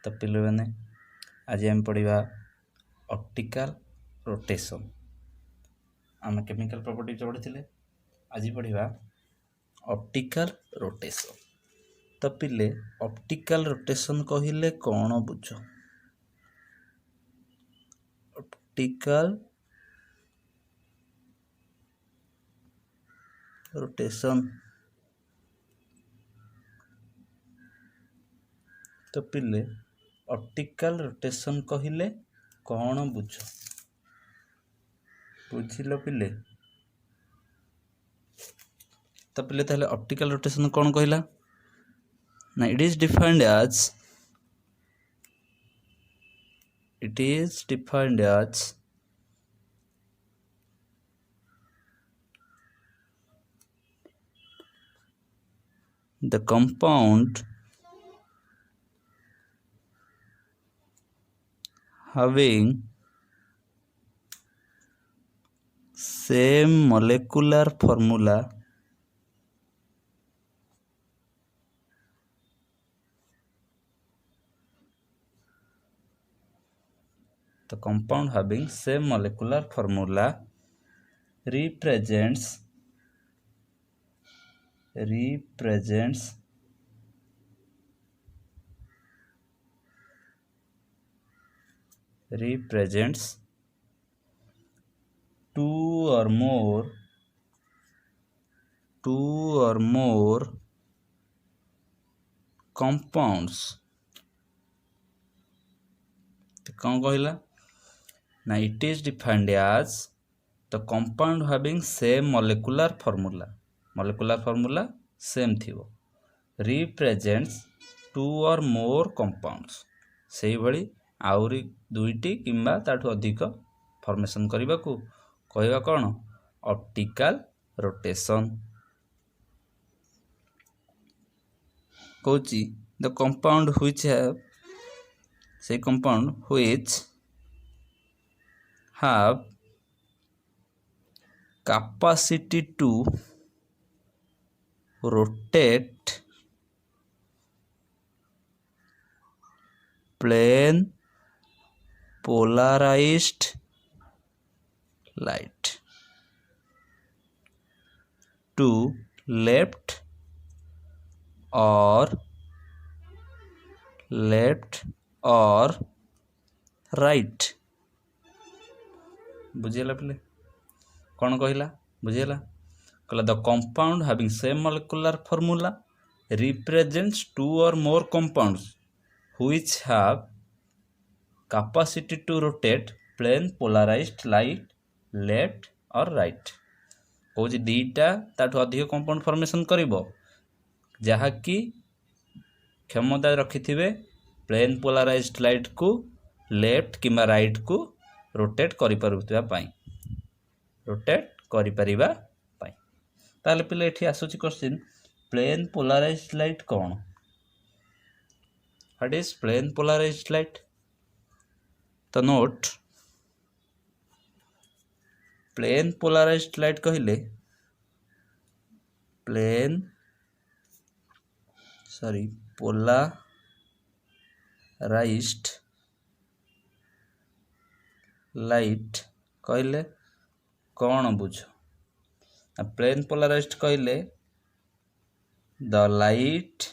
तो पिले मैंने आज आम पढ़ा ऑप्टिकल रोटेशन। आम केमिकल प्रॉपर्टी पढ़ी आज पढ़ा ऑप्टिकल रोटेशन। तो पिले ऑप्टिकल रोटेशन कहले कौन बुझ? ऑप्टिकल रोटेशन तो पिले ऑप्टिकल रोटेशन कहले कौन बुझ? बुझिल पिले? तो पिले ताहले ऑप्टिकल रोटेशन कौन कहला ना? It is defined as the compound having same molecular formula represents two or more compounds। तो कौन कहला ना? It is defined as the compound having same molecular formula same थिवो। Represents two or more compounds से भली आउरी दुईटी किंबा ताठू अधिक फॉर्मेशन करने को कहवा कौन? Optical rotation. कौची द कंपाउंड व्हिच हैव से compound which have capacity to rotate plane polarized light to left or right। बुझेला पिले कौन कहला? बुझेला कहला the compound having same molecular formula represents two or more compounds which have capacity to rotate plane polarized light left or right. कौन दीटा ताठू अधिक कंपाउंड फॉर्मेशन करिवो जहाँकि क्षमता रखिथिबे प्लेन पोलराइज्ड लाइट को लेफ्ट किंबा राइट को रोटेट करि परिबा पाई। ताले पिले एठी आसुची क्वेश्चन प्लेन पोलराइज्ड लाइट कौन? What is plane polarized light? तो नोट प्लेन पोलराइज्ड लाइट कहले पोलराइज्ड लाइट कहले कौन बुझ? प्लेन पोलराइज्ड कहले the light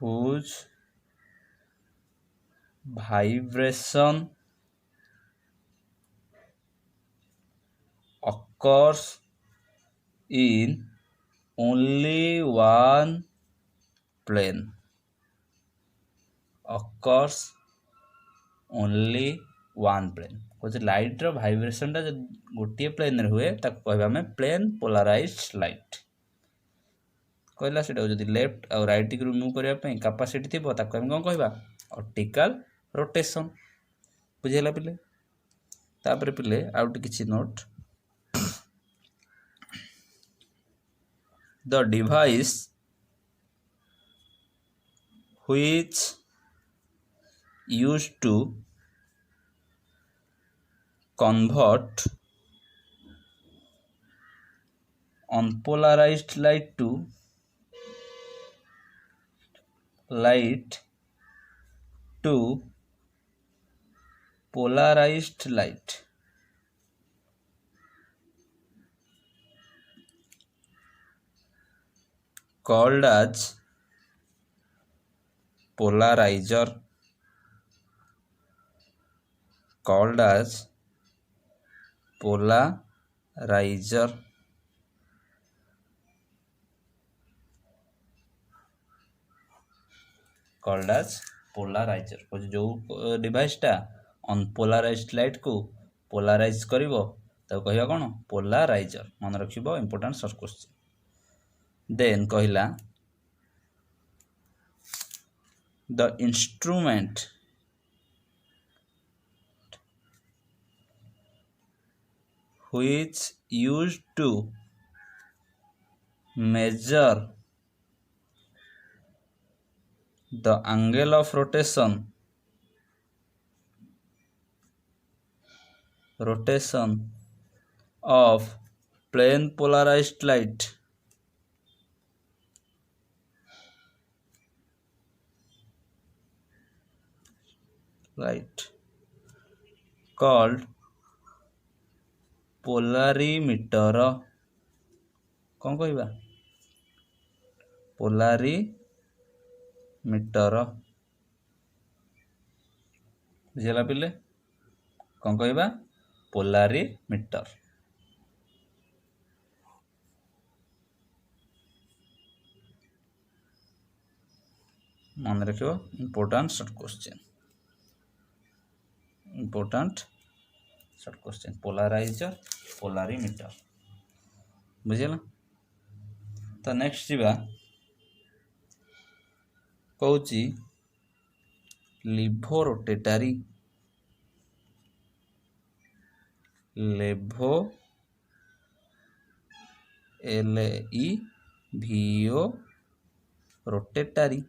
whose vibration occurs in only one plane कुछ लाइट रो वाइब्रेशन टा गोटे प्लेन रे हुए ताको कहबा में प्लेन पोलराइज्ड लाइट कहला। सेटा जदि लेफ्ट और राइट को रिमूव करबा पई कैपेसिटी थिबो ताको हम कोन कहबा? Optical rotation. बुझेला पिले? तापर पिले आउट किछि note the device which used to convert unpolarized light to light to polarized light. Called as polarizer. Called as polarizer. Called as polarizer. जो डिवाइसटा अनपोलाराइज्ड लाइट को पोलाराइज करिवो ताको कहिबा कोन पोलाराइजर. मन रखिबो इंपोर्टेंट सर्च क्वेश्चन. देन कहिला the instrument which used to measure the angle of rotation of plane polarized light called polarimeter. कौन कहबा polarimeter. बुझला पिले कौन कहबा polarimeter. मन रखियो important short question. Polarizer polarimeter. बुझला. तो नेक्स्ट जीवा कहूची levo rotatory. Levo LEVO rotatory.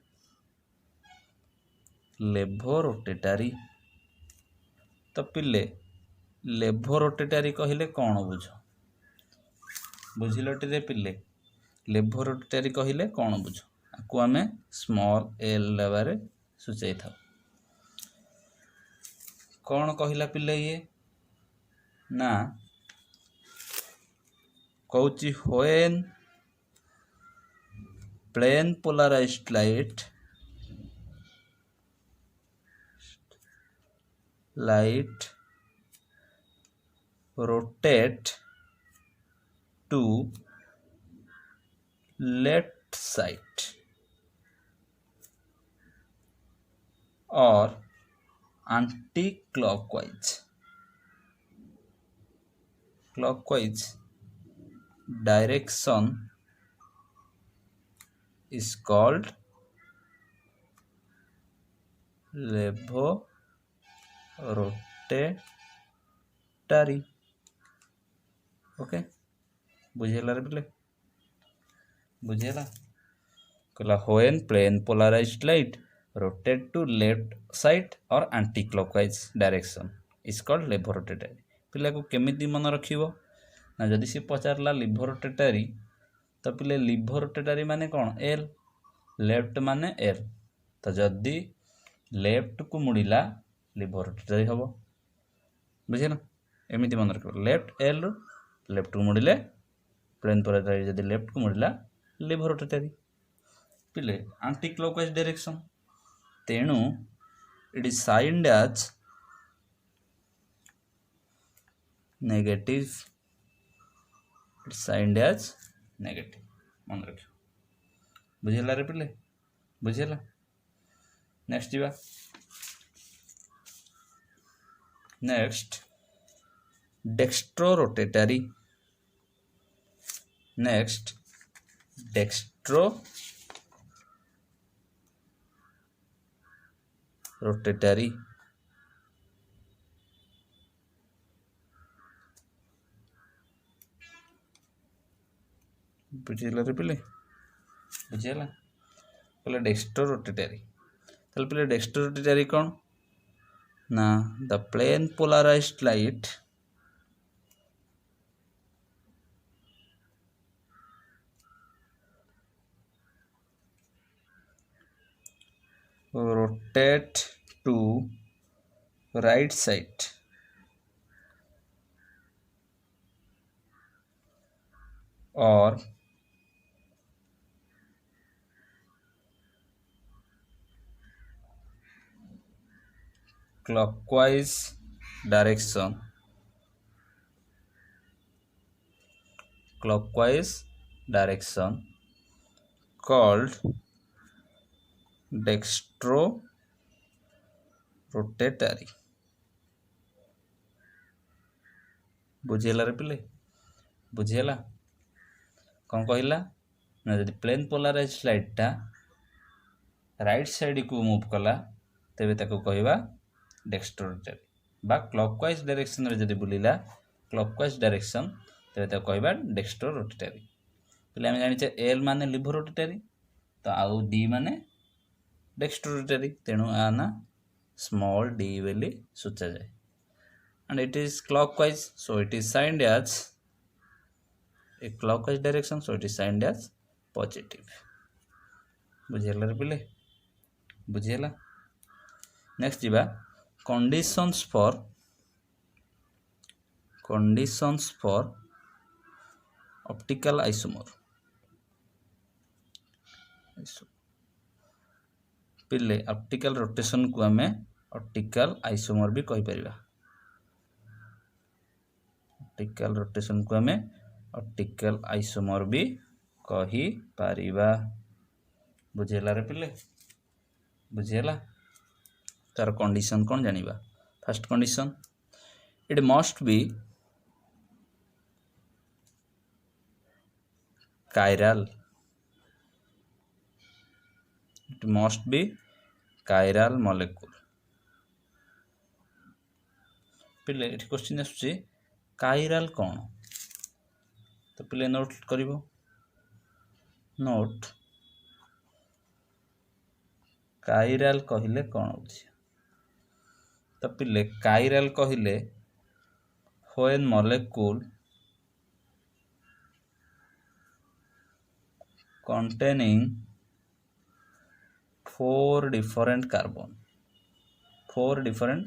Levo rotatory. तो पिले लेभो रोटेटरी कहले कौन बुझ बुझिलटे पिले लेभो रोटेटरी कहले कौन बुझ आपको आम स्मॉल एल लेवारे सूचाई था. कौन कहला पिले ये ना कहूची when plane polarized light rotate to left side or anti-clockwise direction is called levo rotatory. Okay बुझेला रे पिले बुझेला कहला when plane polarized light rotate to left side or anti clockwise direction is called levo rotatory. पिला को केमिति मन रखिबो ना जदि से पचारला लिभो रोटेटरी तो पिले लिभो रोटेटरी माने कोन एल लेफ्ट माने एल. तो जदि लेफ्ट को मुड़िला लिभो रोटेटरी हम. बुझेना एमती मन रख लेफ्ट एल लेफ्ट को मुड़िले प्लेन पोलाराइज जदि लेफ्ट को मुड़िला लिभो रोटेटरी. पिले एंटी क्लॉकवाइज डायरेक्शन तेणु it is signed as negative. मन रख बुझेला रे पिले बुझेला. नेक्स्ट जीवा नेक्स्ट डेक्स्ट्रोरोटेटरी. डेक्स्ट्रोरोटेटरी बुझेला रे पिले बुझेला पहले डेक्स्ट्रोरोटेटरी. ताले पहले डेक्स्ट्रोरोटेटरी कौन ना the plane polarized light rotate to right side or clockwise direction called dextrorotatory। बुझीगला रे पिले बुझीगला कौन कहला ना जदि प्लेन पोलाराइज लाइटटा राइट साइड को मूव कला तेबे ताको कहबा डेक्स्ट्रोरोटरी बा क्लॉकवाइज डायरेक्शन रे जदि बुलिला क्लॉकवाइज डायरेक्शन तेबे ताको कहबा डेक्स्ट्रोरोटरी। पिले हम जानिचे एल माने लिवरोटरी तो आउ डी माने डेक्स्ट्रोरोटरी तेणु आना स्मॉल डी बोली सूचा जाए and it is clockwise so it is signed as a clockwise direction so it is signed as positive। बुझेला रे पिले बुझेला। नेक्स्ट जीवा conditions for optical isomer। पिले ऑप्टिकल रोटेशन को हमें ऑप्टिकल आइसोमर भी कहि परिबा ऑप्टिकल रोटेशन को हमें ऑप्टिकल आइसोमर भी कहि परिबा। बुझेला रे पिले बुझेला। तार कंडीशन कौन जानिबा first condition it must be chiral it must be chiral molecule। पिले एठी क्वेश्चन आसुची chiral कौन तो पिले नोट करिवो नोट chiral कहिले कौन होची तो पिले chiral कहिले when molecule containing 4 different carbon 4 different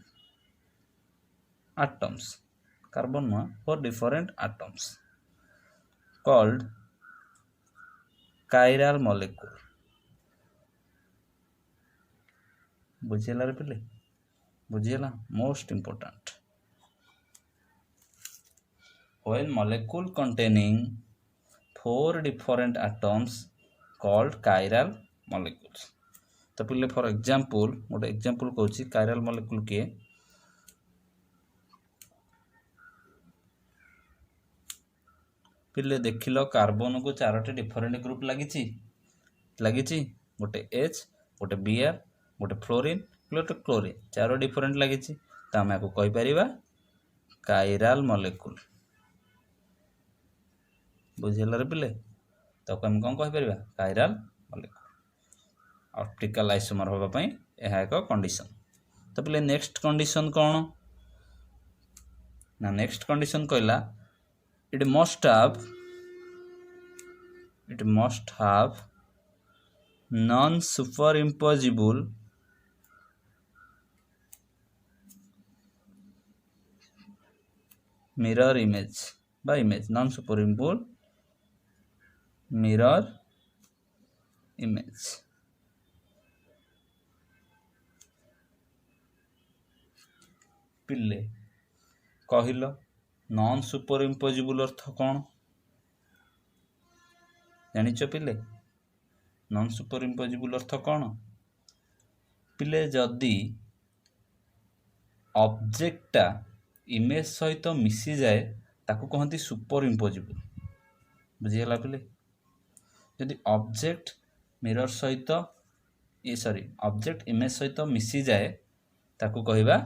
atoms carbon no 4 different atoms called chiral molecule। बुझेला रे पिले बुझेला most important when molecule containing 4 different atoms called chiral molecules। तो पिले फॉर एग्जांपल गोटे एग्जांपल कहूची chiral molecule के पिले देखिलो कार्बन को 4टी डिफरेंट ग्रुप लागिची गोटे H गोटे Br गोटे फ्लोरीन गोटे क्लोरीन 4 डिफरेंट लागिची तो हम को कहि परिबा chiral molecule। बुझेला रे पिले तो हम कौन कहि परिबा chiral molecule ऑप्टिकल आइसोमर होबा पई एहा एक कंडीशन। तो पिले नेक्स्ट कंडीशन कौन ना नेक्स्ट कंडीशन कहला it must have non superimposable mirror image by image non superimposable mirror image। पिले कहिलो नॉन सुपर इम्पोजिबल अर्थ कौन जानिच पिले नॉन सुपर इम्पोजिबल अर्थ कौन पिले जदि ऑब्जेक्टटा इमेज सहित मिसी जाए ताको कहती सुपर इम्पोजिबल। बुझीगला पिले जदि ऑब्जेक्ट मिरर सहित ऑब्जेक्ट इमेज सहित मिसी जाए ताको कहबा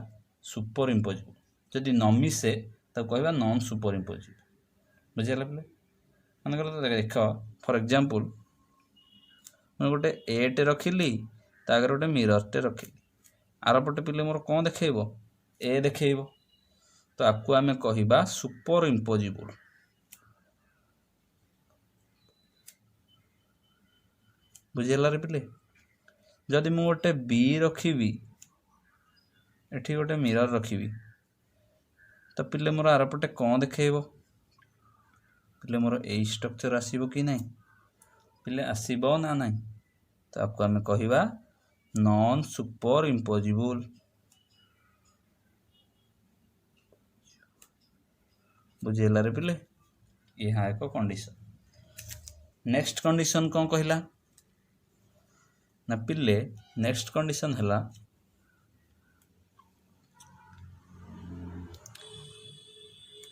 सुपर इम्पोजिबल जदि न मिसे ताको कहबा नॉन सुपर इम्पोजिबल। बुझीगला पिले मन कर देख फॉर एग्जांपल मैं गोटे एटे रखिली तागर गोटे मिररटे रखिली आर पटे पिले मोर कौन देखो ए देखो तो आपको आम कहबा सुपर इम्पोजिबल। बुझीगला रे पिले जदि मु गोटे बी रखी एठी गोटे मिरर रखी तो पिले मोर आरपटे कौन देखो पिले मोर ए स्ट्रक्चर आसीबो कि नहीं पिले आसीबो ना नहीं तो आपको आम कहवा नॉन सुपर इम्पोजिबल बुझेला रे पिले यहाँ एक कंडीशन। नेक्स्ट कंडीशन कौन कहला ना पिले नेक्स्ट कंडीशन है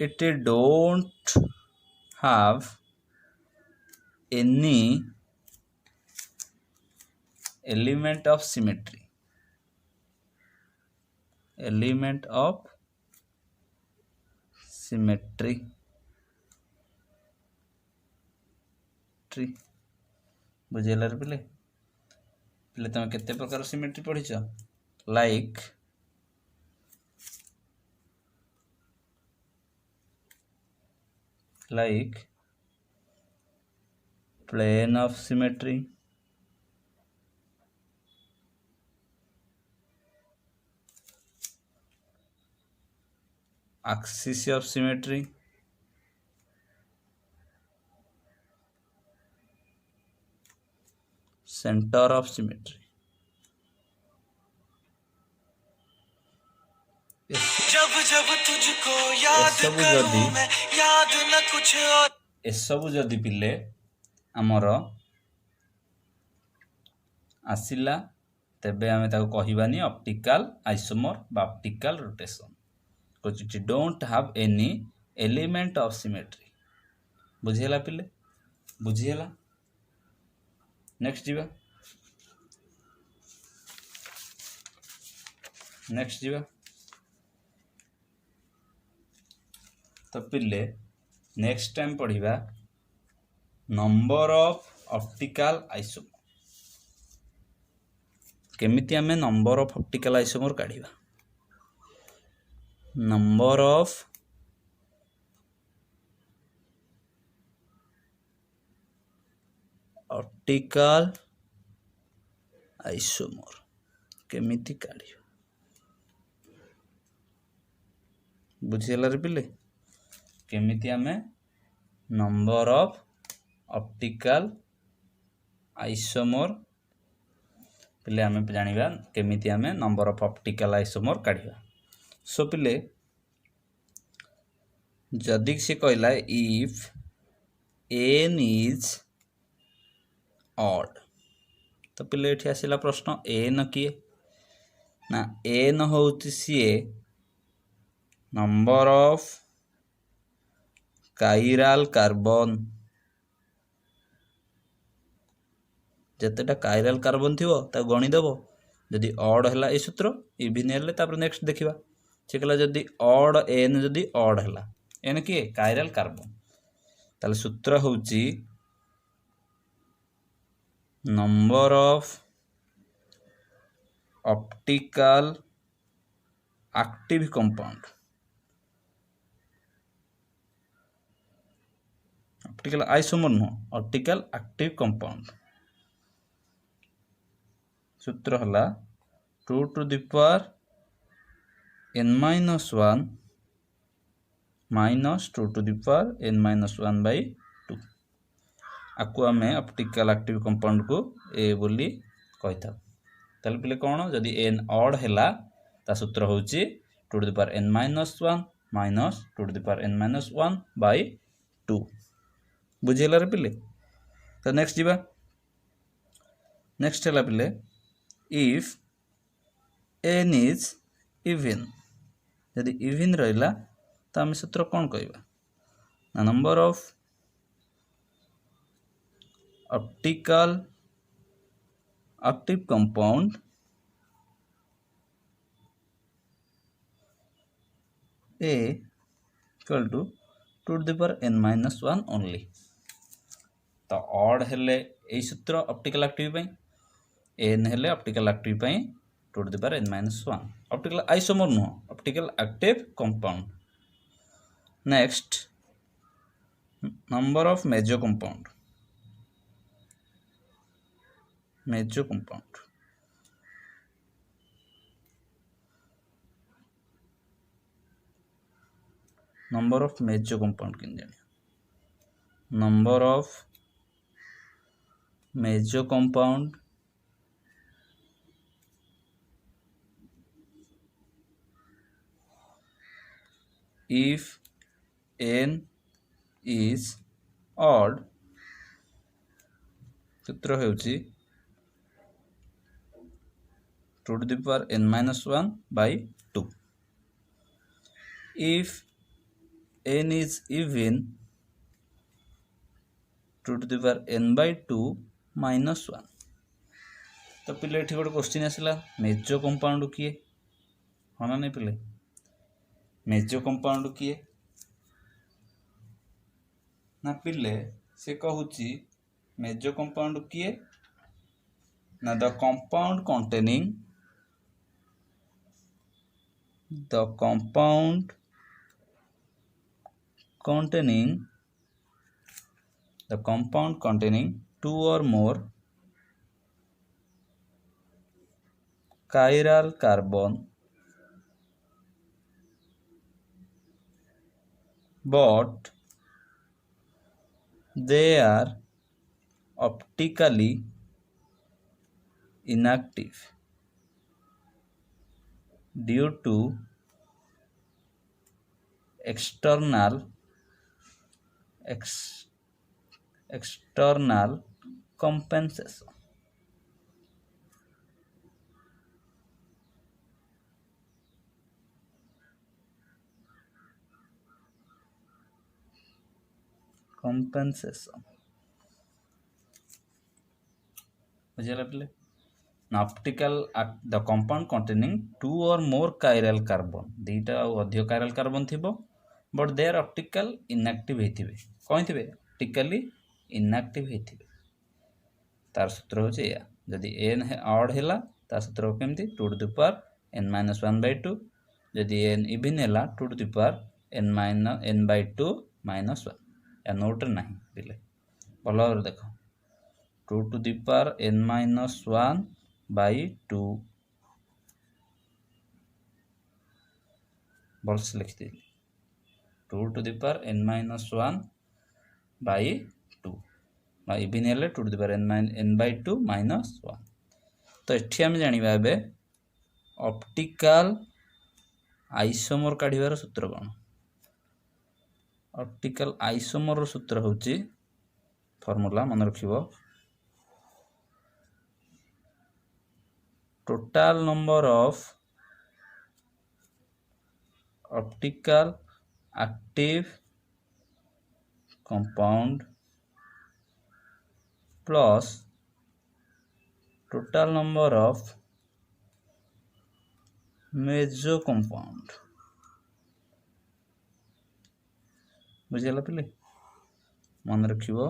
it don't have any element of symmetry बुझेला रे पिले पिले तुम केते प्रकार सिमेट्री पढ़ीच like plane of symmetry, axis of symmetry, center of symmetry। जब जब तुझको याद करूं मैं याद न कुछ और एसबु जदि पिले आमर आसिला तेबे आमे ताको कहिबानी ऑप्टिकल आइसोमर बा optical rotation because it don't have any element of symmetry बुझेला पिले बुझेला। नेक्स्ट जीवा तो पिले नेक्स्ट टाइम पढ़िबा नंबर ऑफ ऑप्टिकल आइसोमर केमिति आमे नंबर ऑफ ऑप्टिकल आइसोमर काढिबा नंबर ऑफ ऑप्टिकल आइसोमर केमिति काढिबा बुझेला रे पिले केमिति आमे नंबर ऑफ ऑप्टिकल आइसोमर पिले आमे जानिबा केमिति आमे नंबर ऑफ ऑप्टिकल आइसोमर काढिबा। सो पिले जदि से कहला इफ n इज ऑड तो पिले एठी आसिला प्रश्न n किए ना n होउची सीए नंबर ऑफ काइराल कार्बन जितेटा काइराल कार्बन थी गणिदेव जदि ऑड है ये सूत्र इविन हेल्ले नेक्स्ट देखा से कहला जदि ऑड एन जदि ऑड है एन किए काइराल कार्बन ताले सूत्र होउची number of optical active compound optical isomer नुह ऑप्टिकल एक्टिव कंपाउंड सूत्र हला 2 to the power n minus 1 minus 2 to the power n minus 1 by 2 आपको आमे ऑप्टिकल एक्टिव कंपाउंड को ए बोली कहि था ताले पिले कोन जदी n ऑड हैला ता सूत्र होउची 2 to the power n minus 1 minus 2 to the power n minus 1 by 2 बुझेला रे पिले। तो नेक्स्ट जीवा नेक्स्ट हैला पिले इफ n इज इवन यदि इवन रहिला तो आम सूत्र कौन कहवा ना number of optical active compound a equal to 2 to the power n minus 1 only तो ऑड हेले ए सूत्र ऑप्टिकल एक्टिव पई एन हेले ऑप्टिकल एक्टिव पई 2 to the power n minus 1 optical isomer नुह optical active compound. Next number of meso compound number of major compound के जानिया number of major compound if n is odd सूत्र होउची 2 to the power n minus 1 by 2. If n is even 2 to the power n by 2 minus 1. तो पिले एठी गोटे question आसला major compound किए हाँ ना नहीं पिले मेजर कंपाउंड किए ना पिले से कहूची मेजर कंपाउंड किए ना the compound containing two or more chiral carbon but they are optically inactive due to external compensation. बुझिला पिले optical the compound containing 2 or more chiral carbon दीटा अधिक chiral carbon थिबो but they are optical inactive हेथिबे कोन थिबे optically inactive हेथिबे तार सूत्र होचे या यदि n ऑड हैला तार सूत्र केमती 2 to the power n minus 1 by 2 यदि n इवन हैला 2 to the power n by 2 minus 1 या नोट नहीं पिले भलो देखो 2 to the power n minus 1 by 2 balls लिख दी 2 to the power n minus 1 by 2 ना इवन हेले 2 to the power n by 2 minus 1 तो एठी हम जानिबा बे ऑप्टिकल आइसोमर काढिबार सूत्र कोन ऑप्टिकल आइसोमर रो सूत्र होची फार्मूला मन रखिबो total number of optical active compound plus total number of major compound बुझिला पिले मन रखिबो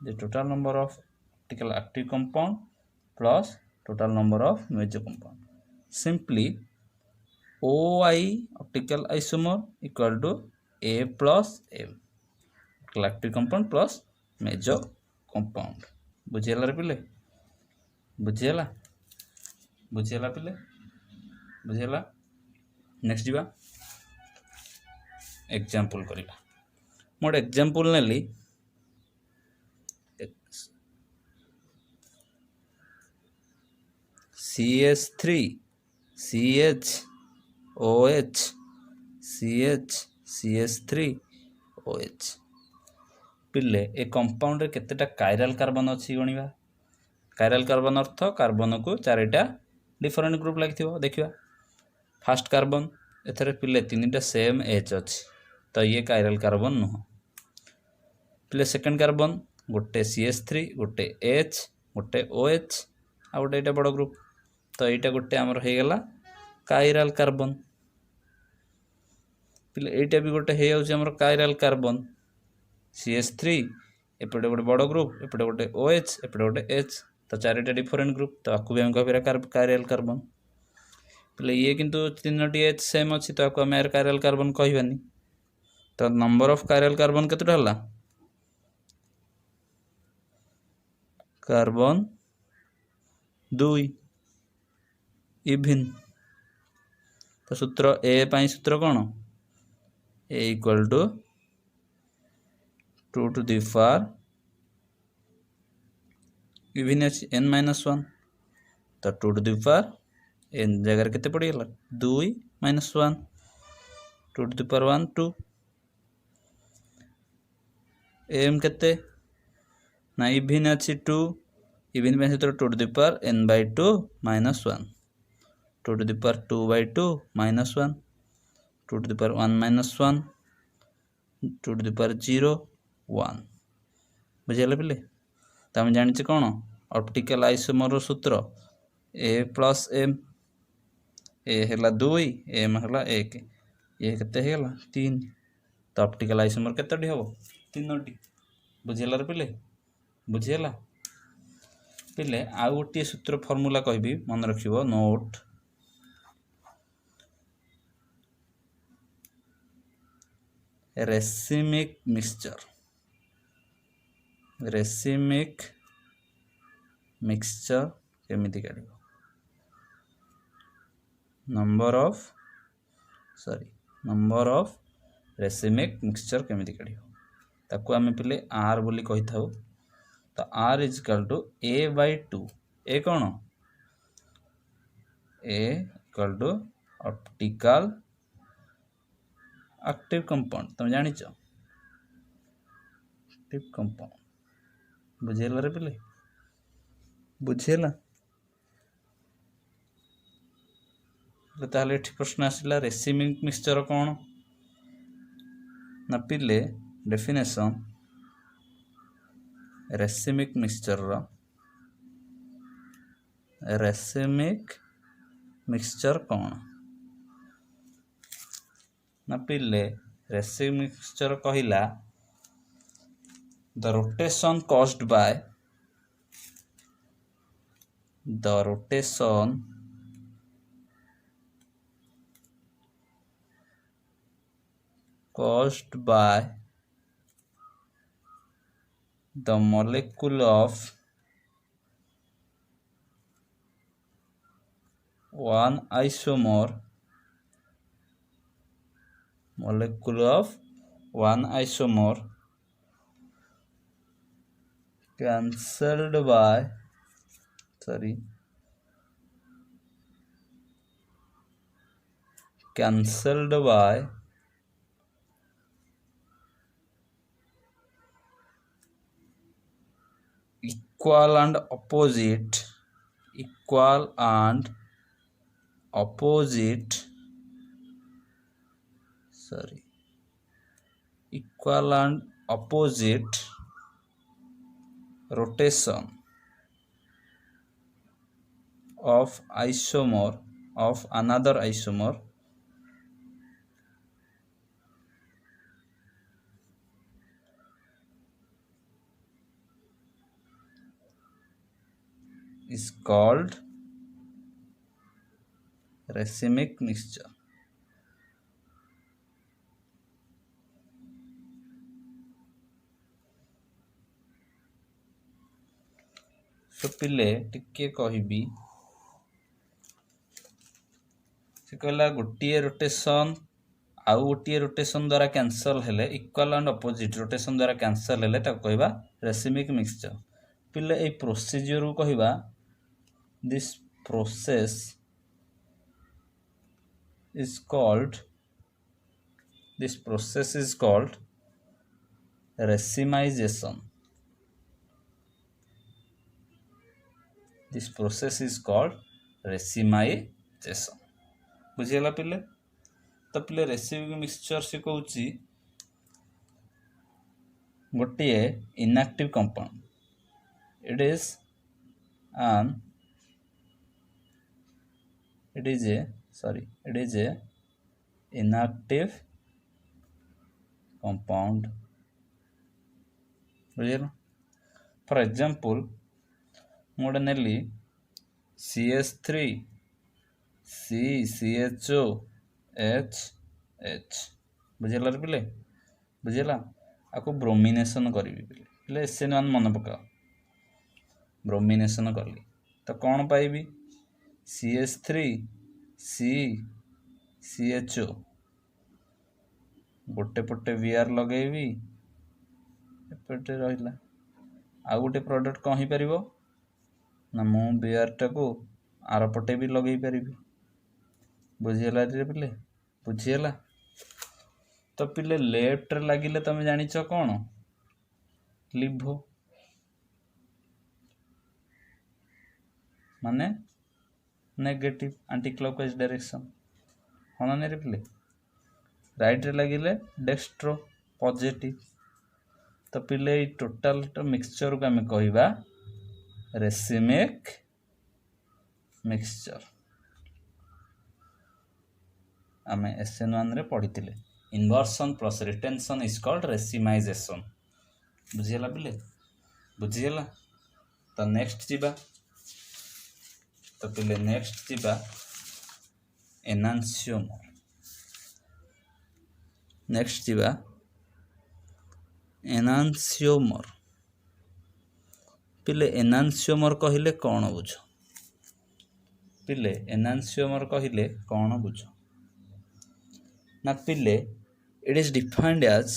the total number of optical active compound plus total number of major compound simply OI optical isomer equal to A plus M optical active compound plus major compound बुझिला रे पिले बुझिला पिले बुझिला next जीवा example करिला mode example नेली CH3 CH OH CH CH3 OH पिले ए compound रे केतेटा chiral carbon अछि गणिबा chiral carbon अर्थ carbon को चारिटा डिफरेंट ग्रुप लागिथिबो देखिबा फर्स्ट कार्बन एथरे पिले तीनटा सेम H अछि तो ये कायरल कार्बन नुह पिले सेकंड कार्बन गोटे CH3 गोटे H गोटे OH आ गोटे एटा बड़ ग्रुप तो एटा गोटे हमर हे गेला कायरल कार्बन पिले एटा भी गोटे हे जाउछ हमर कायरल कार्बन CH3 एपटे गोटे बड़ ग्रुप एपटे गोटे OH एपटे गोटे H तो चारिटा डिफरेंट ग्रुप तो आकु भी हम कहबेरा कायरल कार्बन पिले ये किंतु तीनटी H सेम अछि तो आकु हम कायरल कार्बन कहबानी तो नंबर ऑफ कायरल कार्बन केतटा हला कार्बन 2 इवन तो सूत्र ए पाई सूत्र कोन a equal to 2 to the power even अच्छी n - 1 तो 2 to the power n जगह केते पड़गला 2 - 1 2 to the power 1 2 m केते ना इवन अच्छी 2 इवन में 2 to the power n/2 - 1 2 to the power 2/2 - 1 2 to the power 1 - 1 2 to the power 0 1 बुझेगा पिले तो आम जानी कौन ऑप्टिकल आइसोमर सूत्र ए प्लस एम ए है 2 एम है 1 ये के 3 तो ऑप्टिकल आइसोमर केतोटी हम 3टी बुझेगा पिले बुझेगा पिले आउ गोटे सूत्र फॉर्मूला कहबी मन रखिबो नोट रेसिमिक मिक्सचर केमिति काढिबो नंबर ऑफ रेसिमिक मिक्सचर केमिति काढिबो ताको आमे पिले आर बोली कहि थाउ तो R is equal to a/2 ए कौन a equal to optical active compound तुम जानी एक्टिव कंपाउंड बुझेला रे पिले बुझेला ताहले प्रश्न आसला रेसिमिक मिक्सचर कौन ना पिले डेफिनेशन रेसिमिक मिक्सचर कौन ना पिले रेसिमिक मिक्सचर कहिला the rotation caused by the molecule of one isomer cancelled by equal and opposite rotation of another isomer is called racemic mixture. तो पिले टिके कहबी से कहला गोटे रोटेशन आउ गोटे रोटेशन द्वारा कैंसल हेले इक्वल एंड अपोजिट रोटेशन द्वारा कैंसल हेले ताको कहबा रेसिमिक मिक्सचर पिले ए प्रोसीजर को कहबा this process is called racemization. This process is called racemization. बुझेला पिले तो पिले रेसिमिक मिक्सचर से कहूची गोटे inactive compound it is a inactive compound बुझेला फॉर एग्जांपल मोडे नेली CH3 CCHO HH बुझेला रे पिले बुझेला आको ब्रोमिनेशन करी पिले SN1 मन पका ब्रोमिनेशन करली तो कौन पाइबी CH3 CCHO गोटे पटे वीआर लगेबी एपटे रहिला आ गोटे प्रोडक्ट कौन ही परिबो ना मु वीआर टाको आर पटे भी लगे पारिबी बुझीगला रे पिले बुझीगला तो पिले लेफ्ट रे लागिले तुम जानिछ कौन लिभो माने नेगेटिव एंटी क्लॉकवाइज डायरेक्शन हाँ ना रे पिले राइट रे लागिले डेक्स्ट्रो पॉजिटिव तो पिले टोटल मिक्सचर को आम कहवा रेसिमिक मिक्सचर आम SN1 रे पढ़ी inversion plus retention is called racemization बुझीगला पिले बुझीगला तो नेक्स्ट जीवा तो पिले नेक्स्ट जीवा एनांसियोमर नेक्स्ट जीवा एनांसियोमर पिले एनांसियोमर कहिले कौन बुझ पिले एनांसियोमर कहिले कौन बुझ ना पिले it is defined as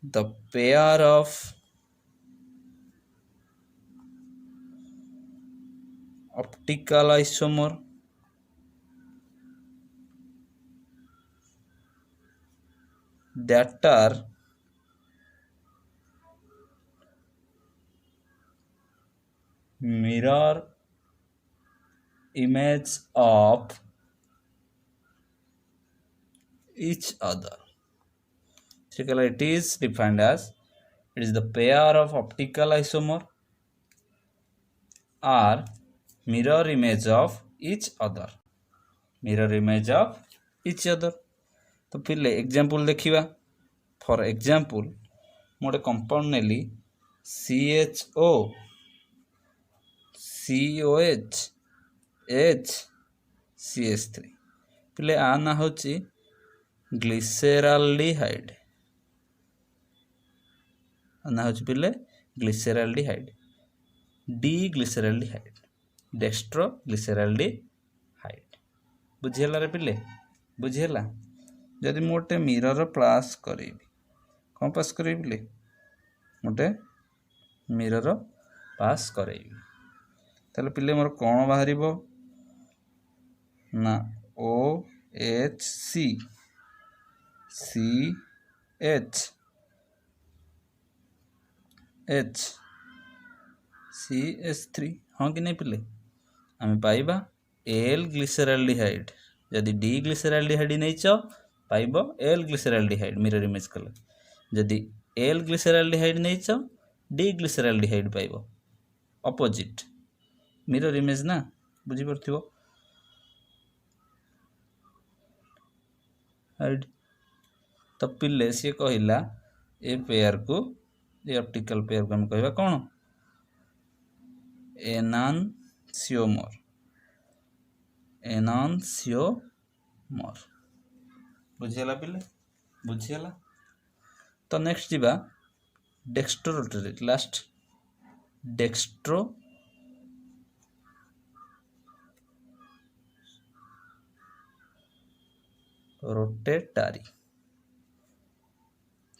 the pair of optical isomer that are mirror image of each other. It is defined as it is the pair of optical isomer are mirror image of each other. Mirror image of each other. तो पिले example देखिबा for example मोटे compound नेली CHO COH H CH3 पिले आ ना होची ग्लिसराल्डिहाइड ना होची पिले ग्लिसराल्डिहाइड डी ग्लिसराल्डिहाइड डेक्स्ट्रो ग्लिसराल्डिहाइड बुझियला रे पिले बुझियला जदि मोटे मिरर पास करेबी कौन पास करेबी पिले मोटे मिरर पास करेबी ताले पिले मोर कौन बाहरिबो ना OHC CH H CH3 हाँ कि नहीं पिले आम पाइबा L ग्लिसराल्डिहाइड जदि D ग्लिसराल्डिहाइड नहीं च पाइबो L ग्लिसराल्डिहाइड मिरर इमेज कले जदि L ग्लिसराल्डिहाइड नहीं च D ग्लिसराल्डिहाइड पाइबो अपोजिट मिरर इमेज ना बुझी परथिबो हाइड तो पिले सी कहला ए पेयर को ये ऑप्टिकल पेयर को हम कहबा कोन एनांसियोमर बुझियला पिले बुझियला तो नेक्स्ट जीवा dextrorotatory last dextrorotatory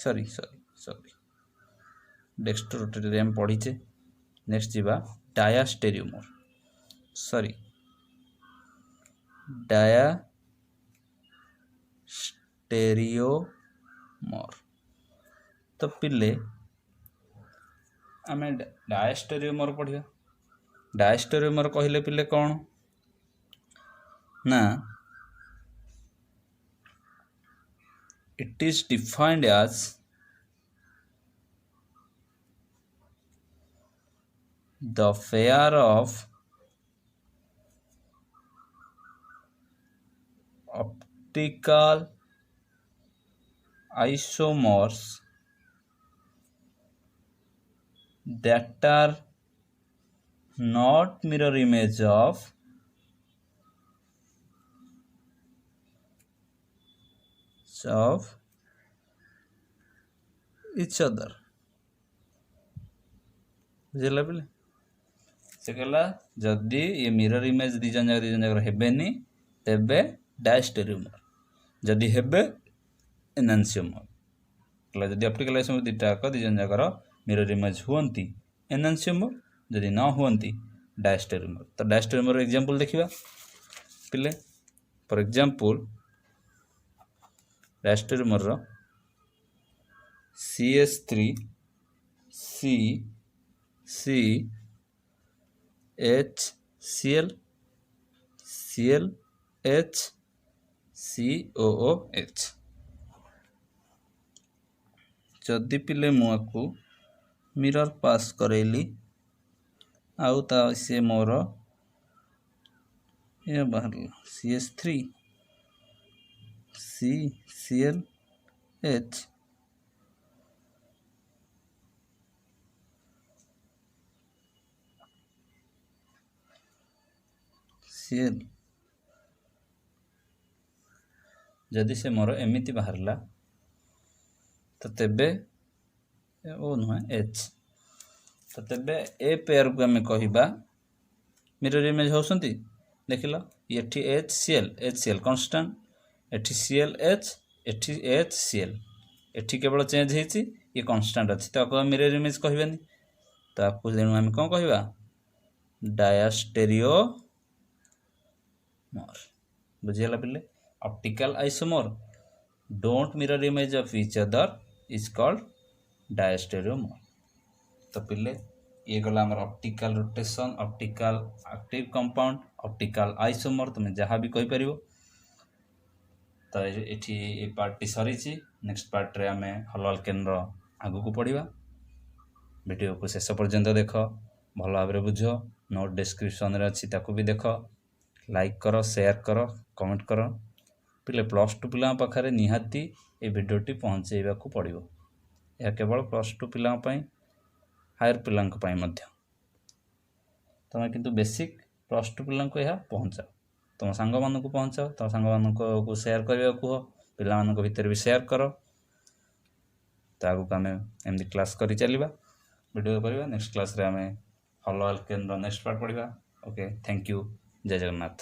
sorry dextrorotatory हम पढ़ीचे नेक्स्ट जीवा डायास्टेरियोमर सॉरी डायास्टेरियोमर तो पिले आम डायास्टेरियोमर पढ़िया डायास्टेरियोमर कहले पिले कौन ना it is defined as the pair of optical isomers that are not mirror image of each other बुझला पिले से कहला जदि ये मिरर इमेज दी जन जाकर हेबेनी तेबे डायस्टेरियोमर जदि हेबे एनांसियोमर कहला जदि ऑप्टिकल आइसोमर दुटा जाक दी जन जाकर मिरर इमेज हुअंती एनांसियोमर जदि न हुअंती डायस्टेरियोमर। तो डायस्टेरियोमर एग्जांपल देखिबा पिले फॉर एग्जांपल डायस्टेरियोमर रो CH3 C HCl ClH COOH जदि पिले मुआकू मिरर पास करेली आउ ता से मोर ये बाहर CH3 ClH Cl जदि से मोर एमिति बाहरला तो तेबे ओ नुह H तो तेबे ए पेयर को आम कहबा मिरर इमेज होसंती देखिल एठी HCl कांस्टेंट एठी ClH एठी HCl एठी केवल चेंज हेची ये कांस्टेंट अछि तो आपको मिरर इमेज कहबेनी तो आपको जेनु हम कोन कहबा डायस्टेरियोमर बुझियला पिले optical isomer don't mirror image of each other is called diastereomer. तो पिले ये गला हमर optical rotation optical active compound optical isomer तुम जहाँ भी कहि परिबो। तो एठी ए पार्ट टी सरीची नेक्स्ट पार्ट रे हमें हल केंद्र आगु को पढ़िबा। वीडियो को शेष पर्यंत देख भल भाव बुझ नोट डिस्क्रिप्शन रे अछि ताकू भी देख लाइक कर शेयर कर कमेंट कर पिले +2 पिला पाखरे निहाती ए वीडियोटी पहुँचेबा को पड़िबो। यह केवल +2 पिला हायर पिला तुम किंतु बेसिक +2 पिला यह पहुँचाओ तुम सांग मान को पहुँचाओ तुम सांग मान को शेयर करने कह पिला भितर भी शेयर कर तो आगु आम एमती क्लास कर चलवा वीडियो करवा नेक्स्ट क्लास रे आम हल केंद्र नेक्स्ट पार्ट पढ़ा। ओके थैंक यू जय जगन्नाथ।